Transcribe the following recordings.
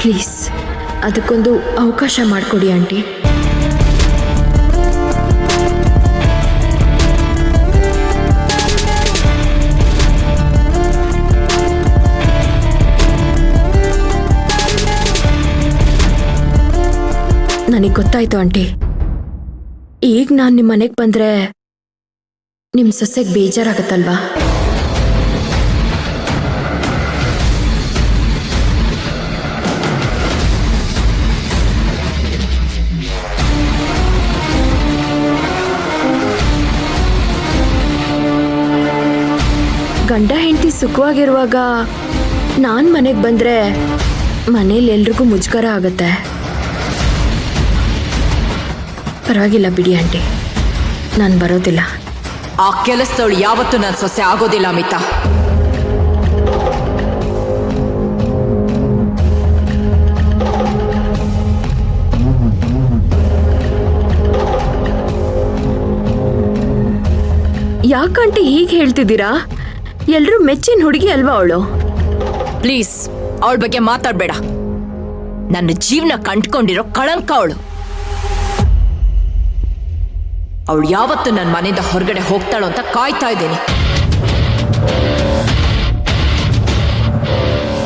Please ಅದಕ್ಕೊಂದು ಅವಕಾಶ ಮಾಡಿಕೊಡಿ ಆಂಟಿ. ನನಗೆ ಗೊತ್ತಾಯ್ತು ಆಂಟಿ. ಈಗ ನಾನು ನಿಮ್ಮ ಮನೆಗೆ ಬಂದರೆ ನಿಮ್ಮ ಸೊಸೆಗೆ ಬೇಜಾರಾಗತ್ತಲ್ವಾ? ಗಂಡ ಹೆಂಡತಿ ಸುಖವಾಗಿರುವಾಗ ನಾನು ಮನೆಗೆ ಬಂದರೆ ಮನೇಲಿ ಎಲ್ರಿಗೂ ಮುಜುಗರ ಆಗುತ್ತೆ. ಪರವಾಗಿಲ್ಲ ಬಿಡಿ ಆಂಟಿ, ನಾನು ಬರೋದಿಲ್ಲ. ಆ ಕೆಲಸದವಳು ಯಾವತ್ತೂ ನನ್ನ ಸೊಸೆ ಆಗೋದಿಲ್ಲ ಮಿತಾ. ಯಾಕಂಟಿ ಹೀಗೆ ಹೇಳ್ತಿದ್ದೀರಾ? ಎಲ್ರೂ ಮೆಚ್ಚಿನ ಹುಡುಗಿ ಅಲ್ವಾ ಅವಳು? ಪ್ಲೀಸ್ ಅವಳ ಬಗ್ಗೆ ಮಾತಾಡ್ಬೇಡ. ನನ್ನ ಜೀವನ ಕಂಡ್ಕೊಂಡಿರೋ ಕಳಂಕ ಅವಳು. ಅವಳು ಯಾವತ್ತು ನನ್ನ ಮನೆಯಿಂದ ಹೊರಗಡೆ ಹೋಗ್ತಾಳೋ ಅಂತ ಕಾಯ್ತಾ ಇದ್ದೀನಿ.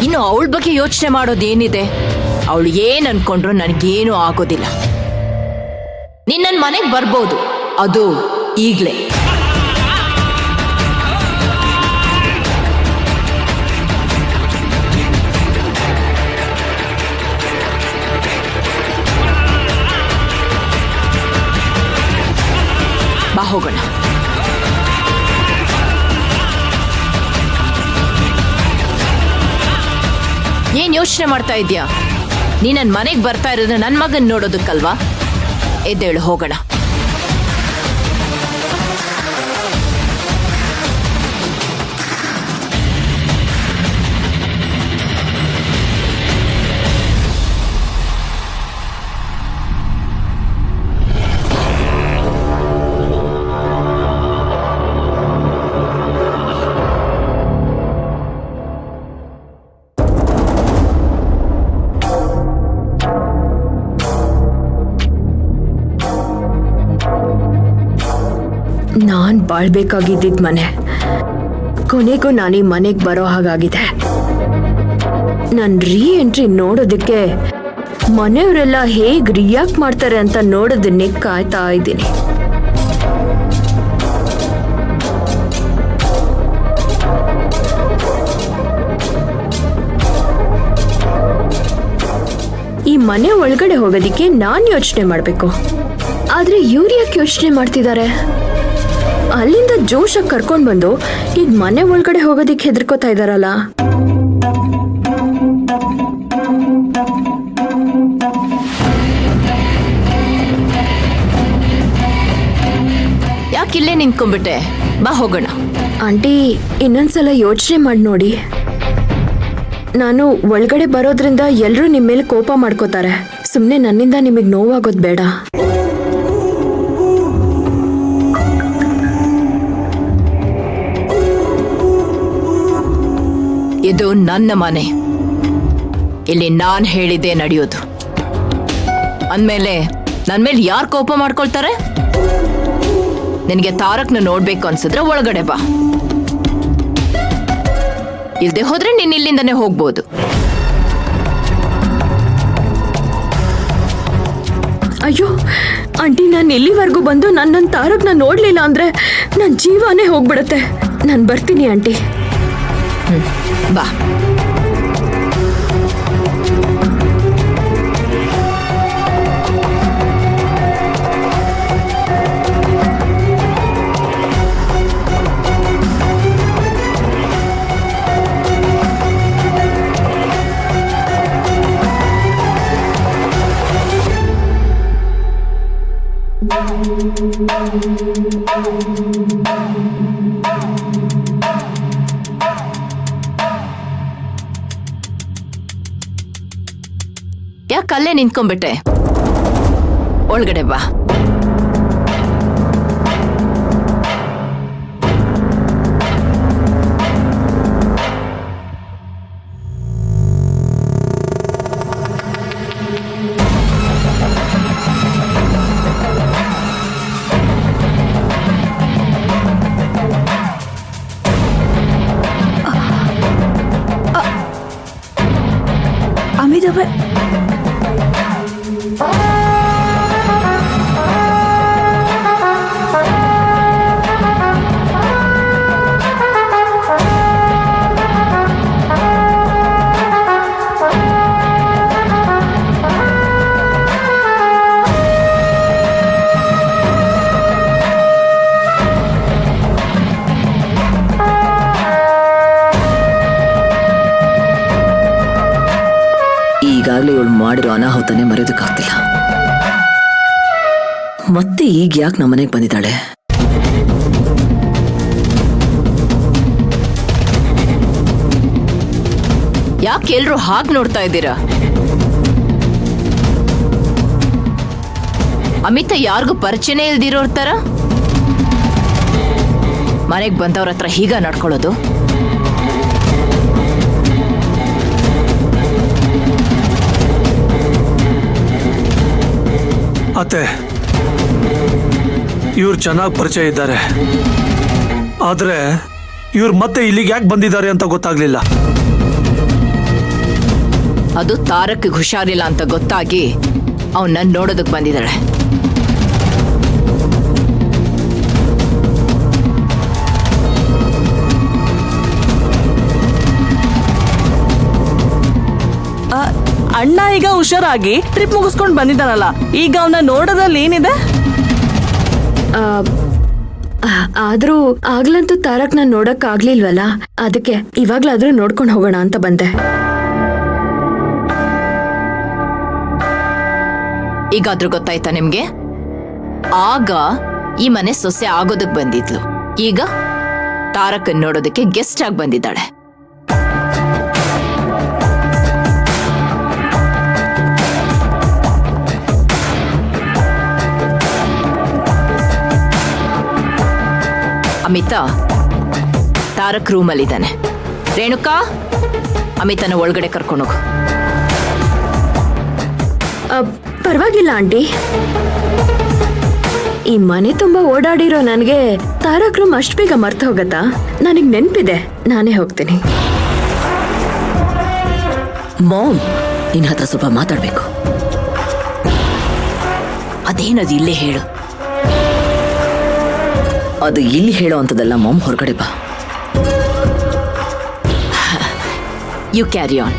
ಇನ್ನು ಅವಳ ಬಗ್ಗೆ ಯೋಚನೆ ಮಾಡೋದೇನಿದೆ? ಅವಳು ಏನ್ ಅನ್ಕೊಂಡ್ರು ನನಗೇನೂ ಆಗೋದಿಲ್ಲ. ನೀನ್ ನನ್ನ ಮನೆಗೆ ಬರ್ಬೋದು, ಅದು ಈಗ್ಲೇ. ಬಾ ಹೋಗೋಣ. ಏನ್ ಯೋಚನೆ ಮಾಡ್ತಾ ಇದ್ಯಾ? ನೀ ನನ್ನ ಮನೆಗೆ ಬರ್ತಾ ಇರೋದು ನನ್ನ ಮಗನ್ ನೋಡೋದಕ್ಕಲ್ವಾ? ಎದ್ದೇಳು ಹೋಗೋಣ. ನಾನು ಬಾಳ್ಬೇಕಾಗಿದ್ದಿದ್ದ ಮನೆ, ಕೊನೆಗೂ ನಾನು ಈ ಮನೆಗೆ ಬರೋ ಹಾಗಾಗಿದೆ. ನನ್ನ ಎಂಟ್ರಿ ನೋಡೋದಕ್ಕೆ ಮನೆಯವರೆಲ್ಲ ಹೇಗೆ ರಿಯಾಕ್ಟ್ ಮಾಡ್ತಾರೆ ಅಂತ ನೋಡೋದನ್ನೇ ಕಾಯ್ತಾ ಇದ್ದೀನಿ. ಈ ಮನೆ ಒಳಗಡೆ ಹೋಗೋದಿಕ್ಕೆ ನಾನು ಯೋಚನೆ ಮಾಡಬೇಕು, ಆದ್ರೆ ಇವ್ರು ಯಾಕೆ ಯೋಚನೆ ಮಾಡ್ತಿದ್ದಾರೆ? ಅಲ್ಲಿಂದ ಜೋಶಾಗಿ ಕರ್ಕೊಂಡು ಬಂದು ಈಗ ಮನೆ ಒಳಗಡೆ ಹೋಗೋದಿಕ್ಕೆ ಹೆದರ್ಕೋತಾ ಇದ್ದಾರಲ್ಲ. ಯಾಕಿಲ್ಲೇ ನಿಂತ್ಕೊಂಡ್ಬಿಟ್ಟೆ? ಬಾ ಹೋಗೋಣ. ಆಂಟಿ, ಇನ್ನೊಂದ್ಸಲ ಯೋಚನೆ ಮಾಡಿ ನೋಡಿ. ನಾನು ಒಳಗಡೆ ಬರೋದ್ರಿಂದ ಎಲ್ಲರೂ ನಿಮ್ಮ ಮೇಲೆ ಕೋಪ ಮಾಡ್ಕೋತಾರೆ. ಸುಮ್ಮನೆ ನನ್ನಿಂದ ನಿಮಗೆ ನೋವಾಗೋದು ಬೇಡ. ಇದು ನನ್ನ ಮನೆ, ಇಲ್ಲಿ ನಾನ್ ಹೇಳಿದ್ದೆ ನಡೆಯೋದು. ಅಂದ್ಮೇಲೆ ನನ್ ಮೇಲೆ ಯಾರು ಕೋಪ ಮಾಡ್ಕೊಳ್ತಾರೆ? ನಿನಗೆ ತಾರಕ್ನ ನೋಡ್ಬೇಕು ಅನ್ಸಿದ್ರೆ ಒಳಗಡೆ ಬಾ, ಇಲ್ದೆ ಹೋದ್ರೆ ನೀನ್ ಇಲ್ಲಿಂದನೇ ಹೋಗ್ಬೋದು. ಅಯ್ಯೋ ಆಂಟಿ, ನಾನು ಇಲ್ಲಿವರೆಗೂ ಬಂದು ನನ್ನ ತಾರಕ್ನ ನೋಡ್ಲಿಲ್ಲ ಅಂದ್ರೆ ನನ್ನ ಜೀವನೇ ಹೋಗ್ಬಿಡತ್ತೆ. ನಾನು ಬರ್ತೀನಿ ಆಂಟಿ. ಬಾ. ಯಾಕಲ್ಲೇ ನಿಂತ್ಕೊಂಡ್ಬಿಟ್ಟೆ? ಒಳಗಡೆ ಬಾ. ಇದಾವೆ. ಈಗಾಗಲೇ ಇವಳು ಮಾಡಿರೋ ಅನಾಹುತನೇ ಮರೆಯೋದಕ್ಕಾಗ್ತಿಲ್ಲ. ಮತ್ತೆ ಈಗ ಯಾಕೆ ನಮ್ಮನೆಗೆ ಬಂದಿದ್ದಾಳೆ? ಯಾಕೆ ಎಲ್ರು ಹಾಗೆ ನೋಡ್ತಾ ಇದ್ದೀರಾ? ಅಮಿತಾ ಯಾರಿಗೂ ಪರಿಚಯನೇ ಇಲ್ದಿರೋರ್ ತರ ಮನೆಗೆ ಬಂದವ್ರ ಹತ್ರ ಹೀಗ ನಡ್ಕೊಳ್ಳೋದು? ಅತ್ತೆ, ಇವ್ರು ಚೆನ್ನಾಗಿ ಪರಿಚಯ ಇದ್ದಾರೆ, ಆದ್ರೆ ಇವ್ರು ಮತ್ತೆ ಇಲ್ಲಿಗೆ ಯಾಕೆ ಬಂದಿದ್ದಾರೆ ಅಂತ ಗೊತ್ತಾಗ್ಲಿಲ್ಲ. ಅದು ತಾರಕ್ ಹುಷಾರಿಲ್ಲ ಅಂತ ಗೊತ್ತಾಗಿ ಅವನ್ನ ನೋಡೋದಕ್ ಬಂದಿದ್ದಾಳೆ. ಅಣ್ಣ ಈಗ ಹುಷಾರಾಗಿ ಟ್ರಿಪ್ ಮುಗಿಸ್ಕೊಂಡು ಬಂದಿದ್ದಾನಲ್ಲ, ಈಗ ಅವನ ನೋಡೋದ್ರಲ್ಲಿ ಏನಿದೆ? ಆದ್ರೂ ಆಗ್ಲಂತೂ ತಾರಕ್ ನಾನ್ ನೋಡಕ್ ಆಗ್ಲಿಲ್ವಲ್ಲ, ಅದಕ್ಕೆ ಇವಾಗ್ಲಾದ್ರೂ ನೋಡ್ಕೊಂಡು ಹೋಗೋಣ ಅಂತ ಬಂದೆ. ಈಗಾದ್ರೂ ಗೊತ್ತಾಯ್ತಾ ನಿಮ್ಗೆ? ಆಗ ಈ ಮನೆ ಸೊಸೆ ಆಗೋದಕ್ ಬಂದಿದ್ಲು, ಈಗ ತಾರಕನ್ ನೋಡೋದಕ್ಕೆ ಗೆಸ್ಟ್ ಆಗಿ ಬಂದಿದ್ದಾಳೆ. ಅಮಿತಾ ತಾರಕ್ ರೂಮಲ್ಲಿದ್ದಾನೆ. ರೇಣುಕಾ, ಅಮಿತನ ಒಳಗಡೆ ಕರ್ಕೊಂಡೋಗು. ಪರವಾಗಿಲ್ಲ ಆಂಟಿ, ಈ ಮನೆ ತುಂಬಾ ಓಡಾಡಿರೋ ನನಗೆ ತಾರಕ್ ರೂಮ್ ಅಷ್ಟು ಬೇಗ ಮರ್ತು ಹೋಗತ್ತಾ? ನನಗ್ ನೆನ್ಪಿದೆ, ನಾನೇ ಹೋಗ್ತೀನಿ. ಮಾಮ್, ನಿನ್ನ ಹತ್ರ ಸ್ವಲ್ಪ ಮಾತಾಡ್ಬೇಕು. ಅದೇನದು ಇಲ್ಲೇ ಹೇಳು. ಅದು ಇಲ್ಲಿ ಹೇಳೋ ಅಂತದಲ್ಲ ಮಾಮ್, ಹೊರಗಡೆ ಬಾ. You carry on.